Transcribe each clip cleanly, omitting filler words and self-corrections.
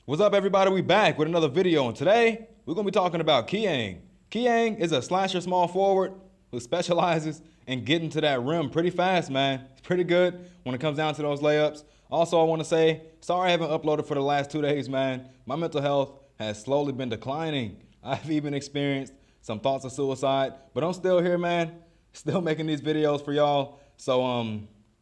What's up, everybody? We back with another video, and today we're going to be talking about QIANG. QIANG is a slasher small forward who specializes in getting to that rim pretty fast, man. It's pretty good when it comes down to those layups. Also, I want to say, sorry I haven't uploaded for the last 2 days, man. My mental health has slowly been declining. I've even experienced some thoughts of suicide, but I'm still here, man. Still making these videos for y'all. So,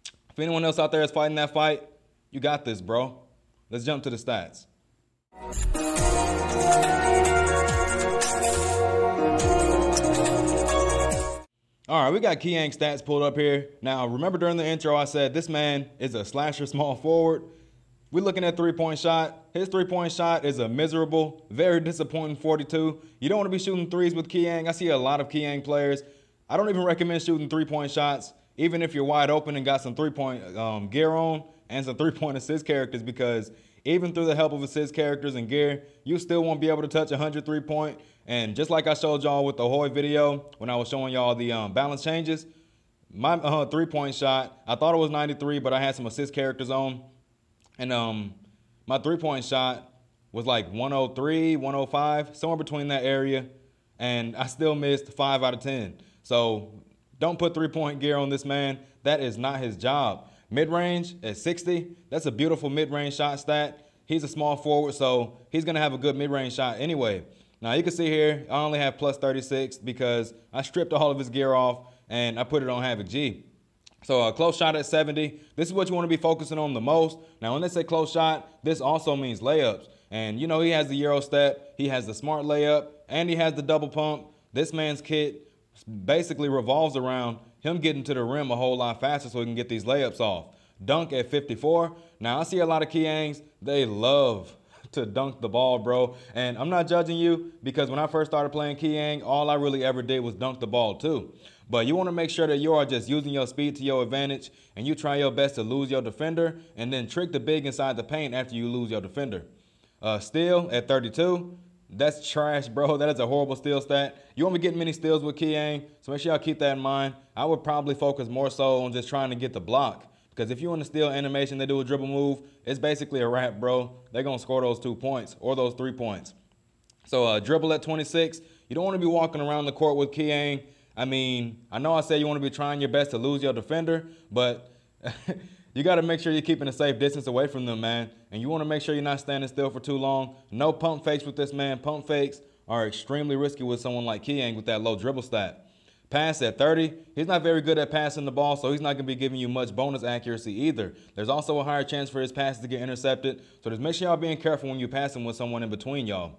if anyone else out there is fighting that fight, you got this, bro. Let's jump to the stats. All right, we got QIANG stats pulled up here. Now, remember during the intro I said this man is a slasher small forward. We're looking at three-point shot. His three-point shot is a miserable, very disappointing 42. You don't want to be shooting threes with QIANG. I see a lot of QIANG players. I don't even recommend shooting three-point shots, even if you're wide open and got some three-point gear on and some three-point assist characters, because even through the help of assist characters and gear, you still won't be able to touch 100 3-point. And just like I showed y'all with the Hoy video when I was showing y'all the balance changes, my three-point shot, I thought it was 93, but I had some assist characters on. And my three-point shot was like 103, 105, somewhere between that area. And I still missed 5 out of 10. So don't put three-point gear on this man. That is not his job. Mid-range at 60, that's a beautiful mid-range shot stat. He's a small forward, so he's going to have a good mid-range shot anyway. Now, you can see here, I only have plus 36 because I stripped all of his gear off and I put it on Havoc G. So a close shot at 70, this is what you want to be focusing on the most. Now, when they say close shot, this also means layups. And, you know, he has the Euro step, he has the smart layup, and he has the double pump. This man's kit basically revolves around him getting to the rim a whole lot faster so he can get these layups off. Dunk at 54. Now, I see a lot of QIANGs, they love to dunk the ball, bro. And I'm not judging you because when I first started playing QIANG, all I really ever did was dunk the ball too. But you want to make sure that you are just using your speed to your advantage and you try your best to lose your defender and then trick the big inside the paint after you lose your defender. Steal at 32. That's trash, bro. That is a horrible steal stat. You won't be getting many steals with QIANG, so make sure y'all keep that in mind. I would probably focus more so on just trying to get the block, because if you want to steal animation, they do a dribble move, it's basically a wrap, bro. They're going to score those 2 points or those 3 points. So dribble at 26. You don't want to be walking around the court with QIANG. I mean, I know I said you want to be trying your best to lose your defender, but you got to make sure you're keeping a safe distance away from them, man. And you want to make sure you're not standing still for too long. No pump fakes with this man. Pump fakes are extremely risky with someone like QIANG with that low dribble stat. Pass at 30. He's not very good at passing the ball, so he's not going to be giving you much bonus accuracy either. There's also a higher chance for his passes to get intercepted, so just make sure y'all being careful when you're passing with someone in between y'all.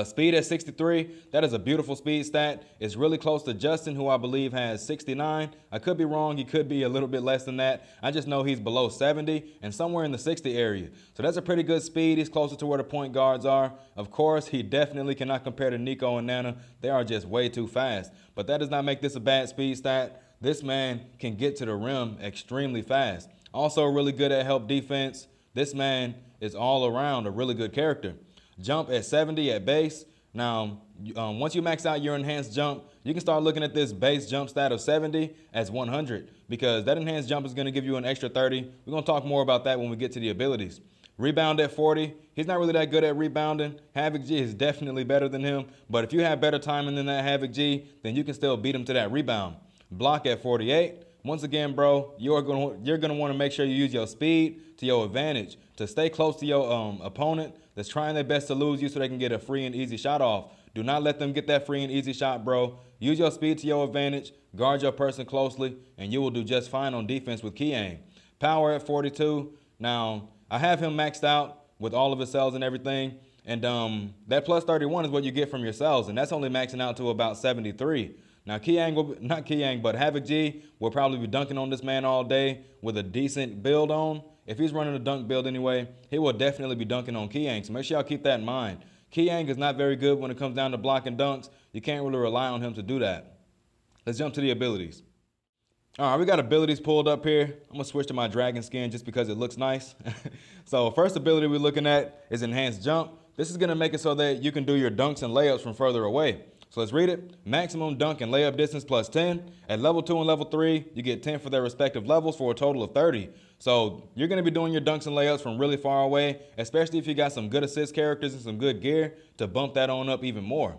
Speed at 63, that is a beautiful speed stat. It's really close to Justin, who I believe has 69. I could be wrong. He could be a little bit less than that. I just know he's below 70 and somewhere in the 60 area. So that's a pretty good speed. He's closer to where the point guards are. Of course, he definitely cannot compare to Nico and Nana. They are just way too fast. But that does not make this a bad speed stat. This man can get to the rim extremely fast. Also really good at help defense. This man is all around a really good character. Jump at 70 at base. Now, once you max out your enhanced jump, you can start looking at this base jump stat of 70 as 100 because that enhanced jump is going to give you an extra 30. We're going to talk more about that when we get to the abilities. Rebound at 40. He's not really that good at rebounding. Havoc G is definitely better than him, but if you have better timing than that Havoc G, then you can still beat him to that rebound. Block at 48. Once again, bro, you're going to want to make sure you use your speed to your advantage to stay close to your opponent that's trying their best to lose you so they can get a free and easy shot off. Do not let them get that free and easy shot, bro. Use your speed to your advantage, guard your person closely, and you will do just fine on defense with QIANG. Power at 42. Now, I have him maxed out with all of his cells and everything, and that plus 31 is what you get from your cells, and that's only maxing out to about 73. Now, but Havoc G will probably be dunking on this man all day with a decent build on. If he's running a dunk build anyway, he will definitely be dunking on QIANG, so make sure y'all keep that in mind. QIANG is not very good when it comes down to blocking dunks. You can't really rely on him to do that. Let's jump to the abilities. All right, we got abilities pulled up here. I'm going to switch to my dragon skin just because it looks nice. So first ability we're looking at is enhanced jump. This is going to make it so that you can do your dunks and layups from further away. So let's read it. Maximum dunk and layup distance plus 10. At level 2 and level 3, you get 10 for their respective levels for a total of 30. So you're going to be doing your dunks and layups from really far away, especially if you got some good assist characters and some good gear to bump that on up even more.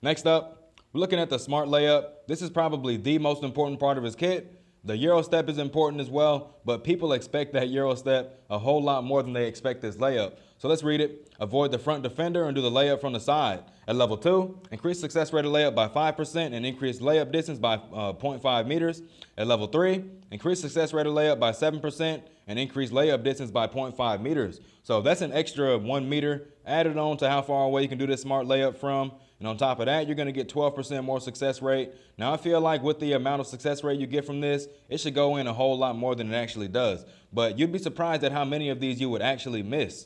Next up, we're looking at the smart layup. This is probably the most important part of his kit. The Euro step is important as well, but people expect that Euro step a whole lot more than they expect this layup. So let's read it. Avoid the front defender and do the layup from the side. At level 2, increase success rate of layup by 5% and increase layup distance by 0.5 meters. At level 3, increase success rate of layup by 7% and increase layup distance by 0.5 meters. So that's an extra 1 meter added on to how far away you can do this smart layup from. And on top of that, you're going to get 12% more success rate. Now, I feel like with the amount of success rate you get from this, it should go in a whole lot more than it actually does. But you'd be surprised at how many of these you would actually miss.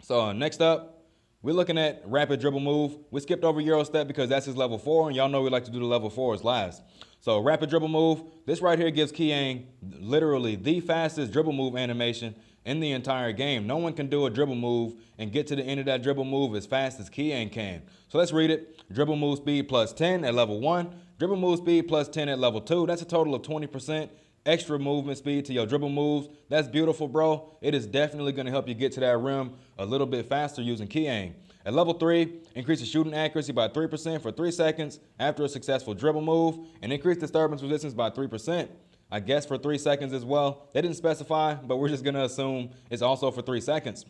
So next up, we're looking at rapid dribble move. We skipped over Euro step because that's his level 4, and y'all know we like to do the level 4s last. So rapid dribble move, this right here gives QIANG literally the fastest dribble move animation in the entire game. No one can do a dribble move and get to the end of that dribble move as fast as QIANG can. So let's read it. Dribble move speed plus 10 at level 1. Dribble move speed plus 10 at level 2. That's a total of 20% extra movement speed to your dribble moves. That's beautiful, bro. It is definitely going to help you get to that rim a little bit faster using QIANG. At level 3, increase the shooting accuracy by 3% for 3 seconds after a successful dribble move, and increase disturbance resistance by 3%. I guess for 3 seconds as well. They didn't specify, but we're just going to assume it's also for 3 seconds.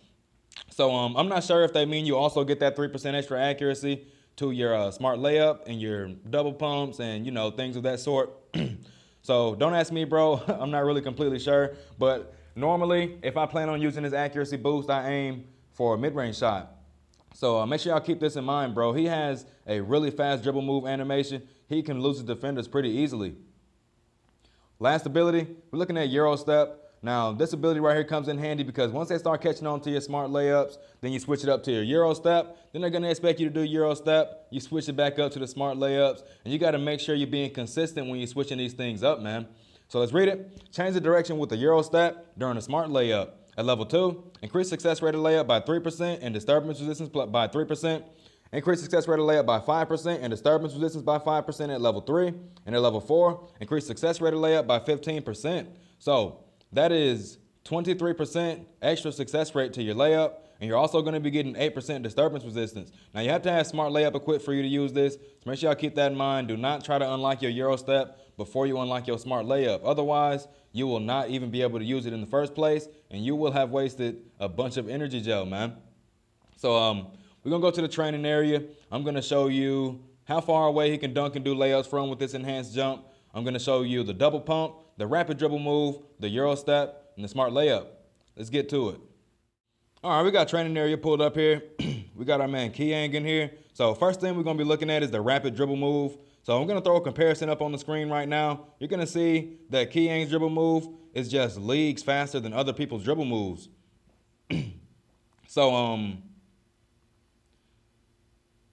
So I'm not sure if they mean you also get that 3% extra accuracy to your smart layup and your double pumps and, you know, things of that sort. So don't ask me, bro. I'm not really completely sure. But normally, if I plan on using this accuracy boost, I aim for a mid-range shot. So make sure y'all keep this in mind, bro. He has a really fast dribble move animation. He can lose his defenders pretty easily. Last ability, we're looking at Euro step. Now, this ability right here comes in handy because once they start catching on to your smart layups, then you switch it up to your Euro step. Then they're going to expect you to do Euro step. You switch it back up to the smart layups. And you got to make sure you're being consistent when you're switching these things up, man. So let's read it. Change the direction with the Euro step during a smart layup. At level 2, increase success rate of layup by 3% and disturbance resistance by 3%. Increase success rate of layup by 5% and disturbance resistance by 5% at level 3. And at level 4, increase success rate of layup by 15%. So that is 23% extra success rate to your layup, and you're also going to be getting 8% disturbance resistance. Now, you have to have smart layup equipped for you to use this, so make sure y'all keep that in mind. Do not try to unlock your Euro step before you unlock your smart layup. Otherwise, you will not even be able to use it in the first place, and you will have wasted a bunch of energy gel, man. So we're going to go to the training area. I'm going to show you how far away he can dunk and do layups from with this enhanced jump. I'm going to show you the double pump, the rapid dribble move, the Euro step, and the smart layup. Let's get to it. All right, we got training area pulled up here. We got our man QIANG in here. So first thing we're going to be looking at is the rapid dribble move. So I'm going to throw a comparison up on the screen right now. You're going to see that QIANG's dribble move is just leagues faster than other people's dribble moves. So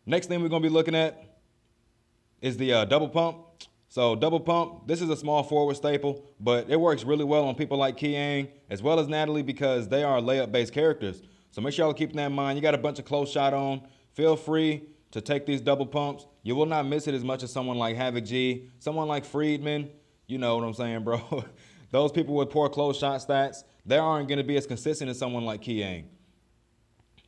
next thing we're going to be looking at is the double pump. So double pump, this is a small forward staple, but it works really well on people like QIANG as well as Natalie because they are layup-based characters. So make sure y'all keep that in mind. You got a bunch of close shot on. Feel free to take these double pumps. You will not miss it as much as someone like Havoc G, someone like Friedman. You know what I'm saying, bro? Those people with poor close shot stats, they aren't going to be as consistent as someone like QIANG.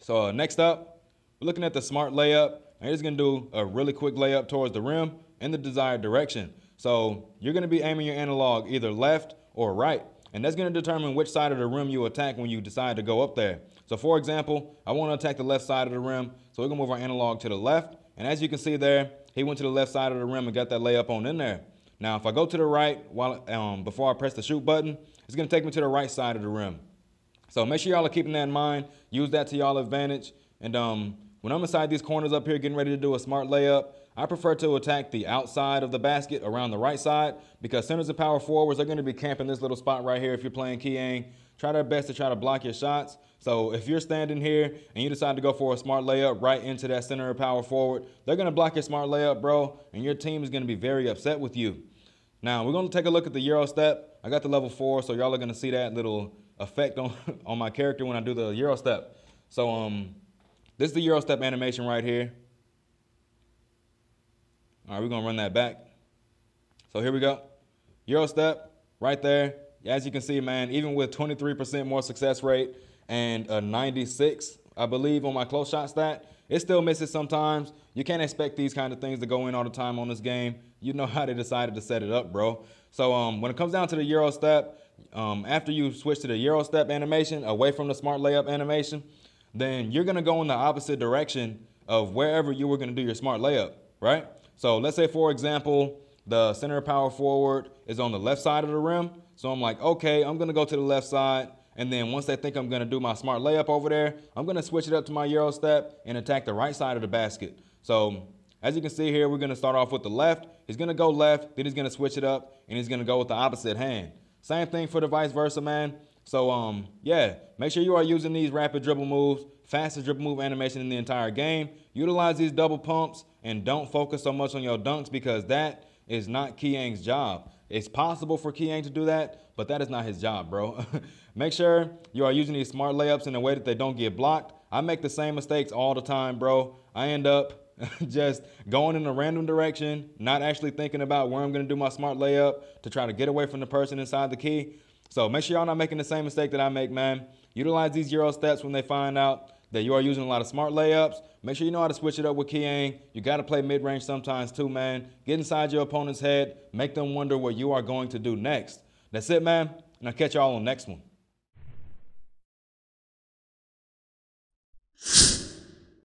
So next up, we're looking at the smart layup. I'm just going to do a really quick layup towards the rim in the desired direction. So you're going to be aiming your analog either left or right. And that's going to determine which side of the rim you attack when you decide to go up there. So for example, I want to attack the left side of the rim. So we're going to move our analog to the left. And as you can see there, he went to the left side of the rim and got that layup on in there. Now, if I go to the right before I press the shoot button, it's going to take me to the right side of the rim. So make sure y'all are keeping that in mind. Use that to y'all advantage. And when I'm inside these corners up here getting ready to do a smart layup, I prefer to attack the outside of the basket around the right side because centers and power forwards are going to be camping this little spot right here if you're playing QIANG. Try their best to try to block your shots. So if you're standing here and you decide to go for a smart layup right into that center or power forward, they're going to block your smart layup, bro, and your team is going to be very upset with you. Now, we're going to take a look at the Euro step. I got the level 4, so y'all are going to see that little effect on my character when I do the Euro step. So this is the Euro step animation right here. All right, we're going to run that back. So here we go. Euro step. right there. As you can see, man, even with 23% more success rate and a 96, I believe, on my close shot stat, it still misses sometimes. You can't expect these kind of things to go in all the time on this game. You know how they decided to set it up, bro. So when it comes down to the Euro step, after you switch to the Euro step animation, away from the smart layup animation, then you're going to go in the opposite direction of wherever you were going to do your smart layup, right? So let's say, for example, the center power forward is on the left side of the rim. So I'm like, okay, I'm going to go to the left side. And then once they think I'm going to do my smart layup over there, I'm going to switch it up to my Euro step and attack the right side of the basket. So as you can see here, we're going to start off with the left. He's going to go left, then he's going to switch it up, and he's going to go with the opposite hand. Same thing for the vice versa, man. So, yeah, make sure you are using these rapid dribble moves, fastest dribble move animation in the entire game. Utilize these double pumps and don't focus so much on your dunks because that is not QIANG's job. It's possible for QIANG to do that, but that is not his job, bro. Make sure you are using these smart layups in a way that they don't get blocked. I make the same mistakes all the time, bro. I end up just going in a random direction, not actually thinking about where I'm going to do my smart layup to try to get away from the person inside the key. So make sure y'all not making the same mistake that I make, man. Utilize these Euro steps when they find out that you are using a lot of smart layups. Make sure you know how to switch it up with QIANG. You got to play mid-range sometimes too, man. Get inside your opponent's head. Make them wonder what you are going to do next. That's it, man. And I'll catch y'all on the next one.